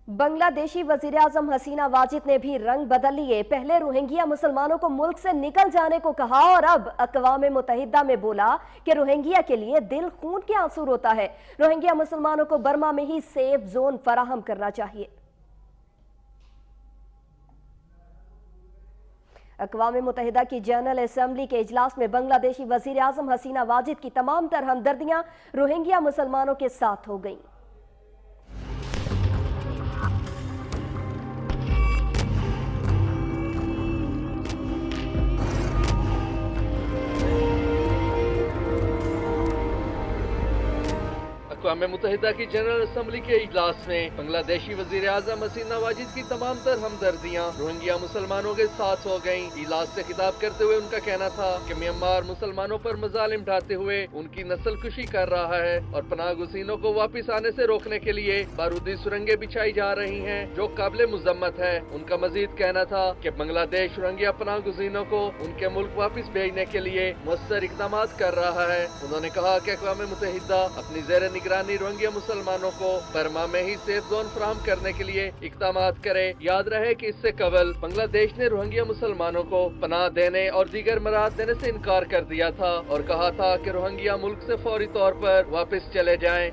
बंगला देशी वजीर-ए-आजम हसीना वाजिद ने भी रंग बदल लिए। पहले रोहिंग्या मुसलमानों को मुल्क से निकल जाने को कहा और अब अक़वाम मुत्तहिदा में बोला कि रोहिंग्या के लिए दिल खून के आंसू रोता है। रोहिंग्या मुसलमानों को बर्मा में ही सेफ जोन फराहम करना चाहिए। अक़वाम मुत्तहिदा की जनरल असेंबली के इजलास में बांग्लादेशी वजीर-ए-आजम हसीना वाजिद की तमाम तरह हमदर्दियां रोहिंग्या मुसलमानों के साथ हो गईं। अक़वाम मुत्तहिदा की जनरल असेंबली के इजलास में बांग्लादेशी वजीर आज़म हसीना वाजिद की तमाम तर हमदर्दियां रोहिंग्या मुसलमानों के साथ हो गईं। इजलास से खिताब करते हुए उनका कहना था कि म्यांमार मुसलमानों पर मजालिम ढाते हुए उनकी नस्लकुशी कर रहा है और पनाह गुज़ीनों को वापिस आने से रोकने के लिए बारूदी सुरंगें बिछाई जा रही हैं जो काबिल मुज़म्मत है। उनका मजीद कहना था कि बांग्लादेश रोहिंग्या पनाह गुज़ीनों को उनके मुल्क वापिस भेजने के लिए मुअस्सर इक़दाम कर रहा है। उन्होंने कहा कि अक़वाम मुत्तहिदा अपनी ज़ेर निगरानी रोहिंग्या मुसलमानों को बर्मा में ही सेफ जोन फराहम करने के लिए इक़दाम करे। याद रहे कि इससे कबल बांग्लादेश ने रोहिंग्या मुसलमानों को पनाह देने और दीगर मराहत देने से इनकार कर दिया था और कहा था कि रोहिंग्या मुल्क से फौरी तौर पर वापस चले जाएं।